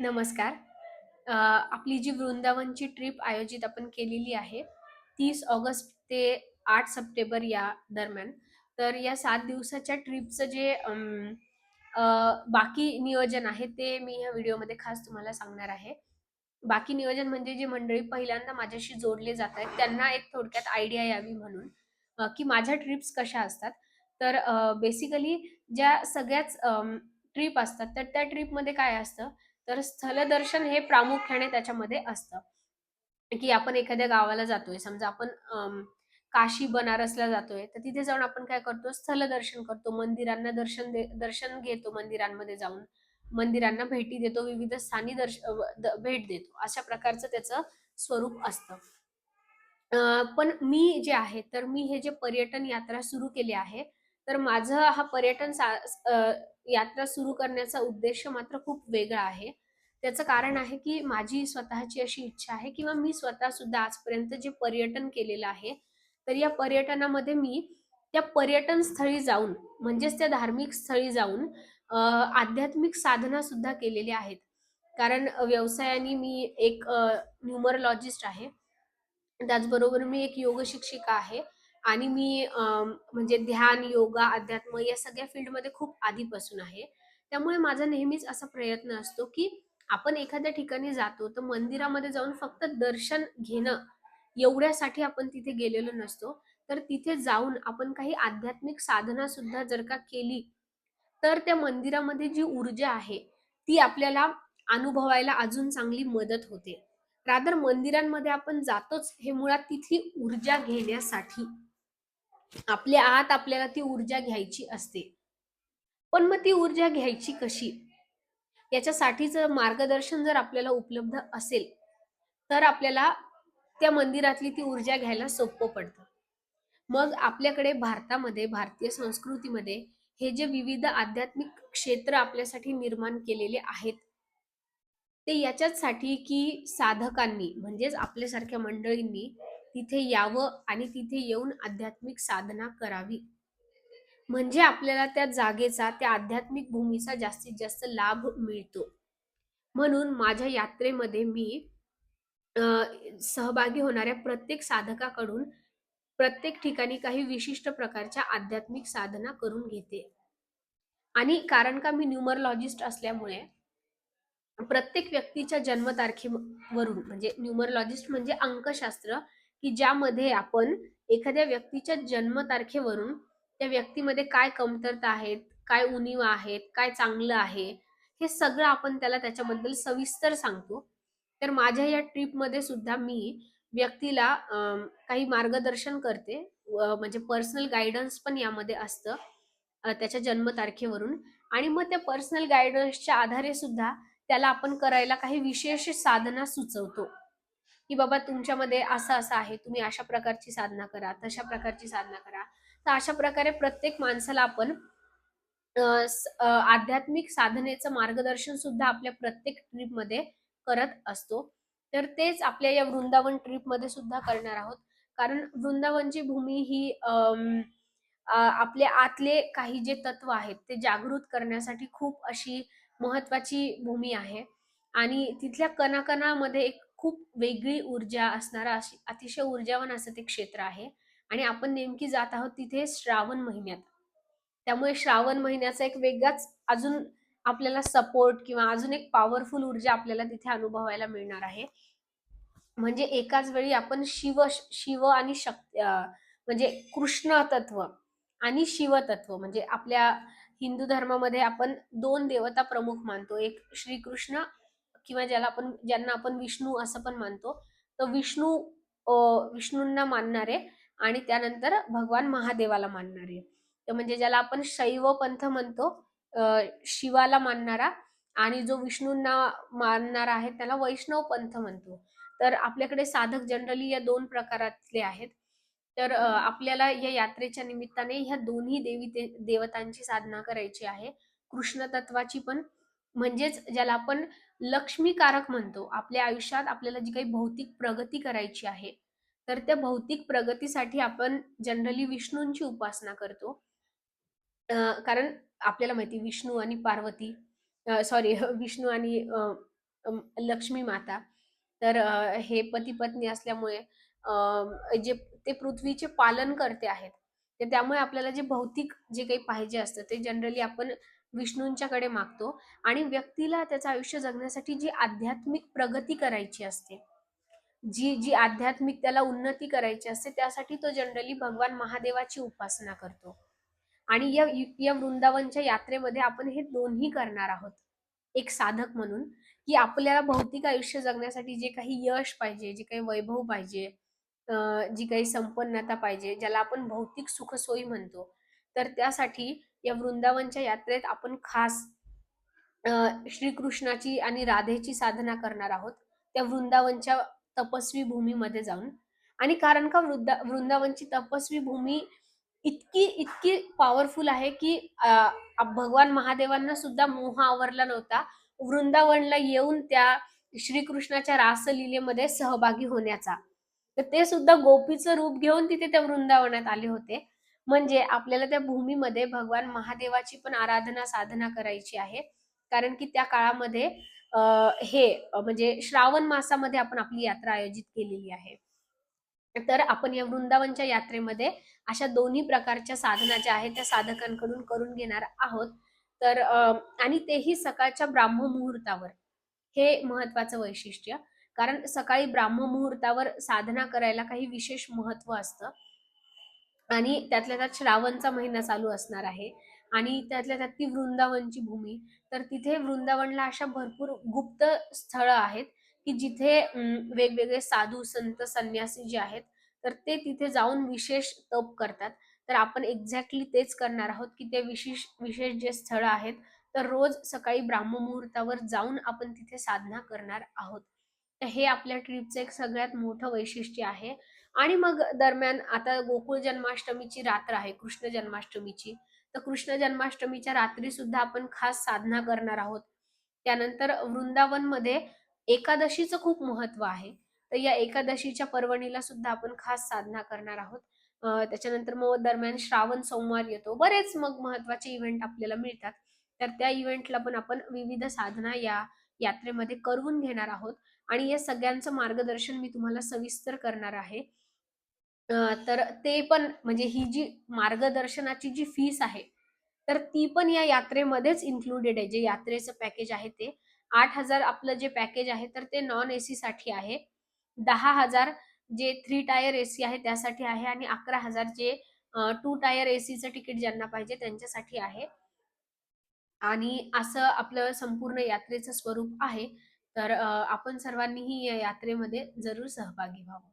नमस्कार. आपली जी वृंदावनची ट्रिप आयोजित आपण केलेली आहे, 30 ऑगस्ट ते 8 सप्टेंबर या दरम्यान. तर या 7 दिवसाच्या ट्रिपचं जे अ, बाकी नियोजन आहे, ते मी ह्या व्हिडिओमध्ये खास तुम्हाला सांगणार आहे. बाकी नियोजन म्हणजे जी मंडळी पहिल्यांदा माझ्याशी जोडले जात आहेत, त्यांना एक थोडक्यात आयडिया यावी म्हणून, की माझ्या ट्रिप्स कशा असतात. तर बेसिकली ज्या सगळ्याच ट्रिप असतात, तर त्या ट्रिपमध्ये काय असतं, तर स्थलदर्शन हे प्रामुख्याने त्याच्यामध्ये असतं, की आपण एखाद्या गावाला जातोय. समजा आपण काशी, बनारसला जातोय, तर तिथे जाऊन आपण काय करतो, स्थलदर्शन करतो. मंदिरांना दर्शन घेतो मंदिरांमध्ये जाऊन. मंदिरांना भेटी देतो, विविध स्थानी भेट देतो. अशा प्रकारचं त्याचं स्वरूप असतं. पण मी जे आहे, तर मी हे जे पर्यटन यात्रा सुरू केली आहे, तर माझं हा यात्रा सुरू करण्याचा उद्देश मात्र खूप वेगळा आहे. त्याचं कारण आहे, की माझी स्वतःची अशी इच्छा आहे किंवा मी स्वतः सुद्धा आजपर्यंत जे पर्यटन केलेलं आहे, तर या पर्यटनामध्ये मी त्या पर्यटन स्थळी जाऊन, म्हणजेच त्या धार्मिक स्थळी जाऊन आध्यात्मिक साधना सुद्धा केलेल्या आहेत. कारण व्यवसायाने मी एक न्यूमरोलॉजिस्ट आहे. त्याचबरोबर मी एक योग शिक्षिका आहे आणि मी म्हणजे ध्यान, योगा, अध्यात्म या सगळ्या फील्डमध्ये खूप आधीपासून आहे. त्यामुळे माझा नेहमीच असा प्रयत्न असतो, की आपण एखाद्या ठिकाणी जातो, तर मंदिरामध्ये जाऊन फक्त दर्शन घेणं एवढ्यासाठी आपण तिथे गेलेलो नसतो. तर तिथे जाऊन आपण काही आध्यात्मिक साधना सुद्धा जर का केली, तर त्या मंदिरामध्ये जी ऊर्जा आहे, ती आपल्याला अनुभवायला अजून चांगली मदत होते. रादर मंदिरांमध्ये आपण जातोच हे मुळात तिथली ऊर्जा घेण्यासाठी. आपल्या आत आपल्याला ती ऊर्जा घ्यायची असते. पण मग ती ऊर्जा घ्यायची कशी? याच्यासाठीचं मार्गदर्शन जर आपल्याला उपलब्ध असेल, तर आपल्याला त्या मंदिरातली ती ऊर्जा घ्यायला सोपं पडतं. मग आपल्याकडे भारतामध्ये, भारतीय संस्कृतीमध्ये हे जे विविध आध्यात्मिक क्षेत्र आपल्यासाठी निर्माण केलेले आहेत, ते याच्याचसाठी की साधकांनी म्हणजेच आपल्यासारख्या मंडळींनी तिथे यावं आणि तिथे येऊन आध्यात्मिक साधना करावी. म्हणजे आपल्याला त्या जागेचा, त्या आध्यात्मिक भूमीचा जास्तीत जास्त लाभ मिळतो. म्हणून माझ्या यात्रेमध्ये मी अ, सहभागी होणाऱ्या प्रत्येक साधकाकडून प्रत्येक ठिकाणी काही विशिष्ट प्रकारच्या आध्यात्मिक साधना करून घेते. आणि कारण का मी न्यूमरोलॉजिस्ट असल्यामुळे प्रत्येक व्यक्तीच्या जन्मतारखेवरून, म्हणजे न्यूमरोलॉजिस्ट म्हणजे अंकशास्त्र, की ज्यामध्ये आपण एखाद्या व्यक्तीच्या जन्मतारखेवरून त्या व्यक्तीमध्ये काय कमतरता आहेत, काय उणिवा आहेत, काय चांगलं आहे, हे सगळं आपण त्याला त्याच्याबद्दल सविस्तर सांगतो. तर माझ्या या ट्रिपमध्ये सुद्धा मी व्यक्तीला काही मार्गदर्शन करते. म्हणजे पर्सनल गाईडन्स पण यामध्ये असतं, त्याच्या जन्मतारखेवरून. आणि मग त्या पर्सनल गाईडन्सच्या आधारे सुद्धा त्याला आपण करायला काही विशेष साधना सुचवतो, की बाबा तुमच्यामध्ये असं-असं आहे, तुम्ही अशा प्रकारची साधना करा, तशा प्रकारची साधना करा. तर अशा प्रकारे प्रत्येक माणसाला आपण आध्यात्मिक साधनेचं मार्गदर्शन सुद्धा आपल्या प्रत्येक ट्रिपमध्ये करत असतो. तर तेच आपल्या या वृंदावन ट्रिपमध्ये सुद्धा करणार आहोत. कारण वृंदावनची भूमी ही आपल्या आतले काही जे तत्व आहेत, ते जागृत करण्यासाठी खूप अशी महत्त्वाची भूमी आहे आणि तिथल्या कणाकणामध्ये एक खूप वेगळी ऊर्जा असणारा, अशी अतिशय ऊर्जावान असं ते क्षेत्र आहे आणि आपण नेमकी जात आहोत तिथे श्रावण महिन्यात. त्यामुळे श्रावण महिन्याचा एक वेगळाच अजून आपल्याला सपोर्ट किंवा अजून एक पॉवरफुल ऊर्जा आपल्याला तिथे अनुभवायला मिळणार आहे. म्हणजे एकाच वेळी आपण शिव आणि म्हणजे कृष्ण तत्व आणि शिव तत्व, म्हणजे आपल्या हिंदू धर्मामध्ये आपण 2 देवता प्रमुख मानतो. एक श्रीकृष्ण किंवा ज्यांना आपण विष्णू असं पण मानतो. तर अ, विष्णूंना मानणारे आणि त्यानंतर भगवान महादेवाला मानणारे. तर म्हणजे ज्याला आपण शैव पंथ म्हणतो, शिवाला मानणारा, आणि जो विष्णूंना मानणारा आहे त्याला वैष्णव पंथ म्हणतो. तर आपल्याकडे साधक जनरली या 2 प्रकारातले आहेत. तर आपल्याला या यात्रेच्या निमित्ताने ह्या दोन्ही देवतांची साधना करायची आहे. कृष्ण तत्वाची पण, म्हणजेच ज्याला आपण लक्ष्मीकारक म्हणतो. आपल्या आयुष्यात आपल्याला जी काही भौतिक प्रगती करायची आहे, तर त्या भौतिक प्रगतीसाठी आपण जनरली विष्णूंची उपासना करतो. कारण आपल्याला माहिती विष्णू आणि पार्वती, सॉरी विष्णू आणि लक्ष्मी माता. तर हे पती-पत्नी असल्यामुळे जे ते पृथ्वीचे पालनकर्ते आहेत. तर त्यामुळे आपल्याला जे भौतिक जे काही पाहिजे असतं ते जनरली आपण विष्णूंच्याकडे मागतो आणि व्यक्तीला त्याचं आयुष्य जगण्यासाठी जी आध्यात्मिक प्रगती करायची असते, जी जी आध्यात्मिक त्याला उन्नती करायची असते, त्यासाठी तो जनरली भगवान महादेवाची उपासना करतो. आणि या वृंदावनच्या यात्रेमध्ये आपण हे दोन्ही करणार आहोत. एक साधक म्हणून, की आपल्याला भौतिक आयुष्य जगण्यासाठी जे काही यश पाहिजे, जे काही वैभव पाहिजे, जी काही संपन्नता पाहिजे, ज्याला आपण भौतिक सुखसोयी म्हणतो. तर त्यासाठी या वृंदावनच्या यात्रेत आपण खास अ, श्रीकृष्णाची आणि राधेची साधना करणार आहोत. त्या वृंदावनच्या तपस्वी भूमीमध्ये जाऊन. आणि कारण का वृंदावनची तपस्वी भूमी इतकी इतकी पॉवरफुल आहे, की भगवान महादेवांना सुद्धा मोह आवरला नव्हता वृंदावनला येऊन त्या श्रीकृष्णाच्या रासलीलेमध्ये सहभागी होण्याचा. तर ते सुद्धा गोपीचं रूप घेऊन तिथे त्या वृंदावनात आले होते. म्हणजे आपल्याला त्या भूमीमध्ये भगवान महादेवाची पण आराधना साधना करायची आहे. कारण की त्या काळामध्ये हे म्हणजे श्रावण मासामध्ये आपण आपली यात्रा आयोजित केलेली आहे. तर आपण या वृंदावनच्या यात्रेमध्ये अशा दोन्ही प्रकारच्या साधना ज्या आहेत त्या साधकांकडून करून घेणार आहोत. तर आणि तेही सकाळच्या ब्राह्ममुहूर्तावर. हे महत्वाचं वैशिष्ट्य. कारण सकाळी ब्राह्ममुहूर्तावर साधना करायला काही विशेष महत्व असतं. आणि त्यातल्या त्यात श्रावणचा महिना चालू असणार आहे आणि त्यातल्या त्यात ती वृंदावनची भूमी. तर तिथे वृंदावनला अशा भरपूर गुप्त स्थळं आहेत, की जिथे वेगवेगळे साधू, संत, संन्यासी जे आहेत, तर ते तिथे जाऊन विशेष तप करतात. तर आपण एक्झॅक्टली तेच करणार आहोत, की ते विशेष विशेष जे स्थळं आहेत, तर रोज सकाळी ब्राह्ममुहूर्तावर जाऊन आपण तिथे साधना करणार आहोत. तर हे आपल्या ट्रिपचं एक सगळ्यात मोठं वैशिष्ट्य आहे. आणि मग दरम्यान आता गोकुळ जन्माष्टमीची रात्र आहे, कृष्ण जन्माष्टमीची. तर कृष्ण जन्माष्टमीच्या रात्री सुद्धा आपण खास साधना करणार आहोत. त्यानंतर वृंदावनमध्ये एकादशीचं खूप महत्व आहे. तर या एकादशीच्या पर्वणीला सुद्धा आपण खास साधना करणार आहोत. त्याच्यानंतर मग दरम्यान श्रावण सोमवार येतो. बरेच मग महत्वाचे इव्हेंट आपल्याला मिळतात. तर त्या इव्हेंटला पण आपण विविध साधना या यात्रेमध्ये करून घेणार आहोत आणि या सगळ्यांचं मार्गदर्शन मी तुम्हाला सविस्तर करणार आहे. तर ते पण म्हणजे ही जी मार्गदर्शनाची जी फीस आहे, तर ती पण या यात्रेमध्येच इन्क्लुडेड आहे. जे यात्रेचं पॅकेज आहे ते. 8,000 आपलं जे पॅकेज आहे, तर ते नॉन एसी साठी आहे. 10,000 जे 3 टायर एसी आहे त्यासाठी आहे आणि 11,000 जे 2 टायर एसीचं तिकीट ज्यांना पाहिजे त्यांच्यासाठी आहे. आणि असं आपलं संपूर्ण यात्रेचं स्वरूप आहे. तर आपण सर्वांनीही या यात्रेमध्ये जरूर सहभागी व्हावं.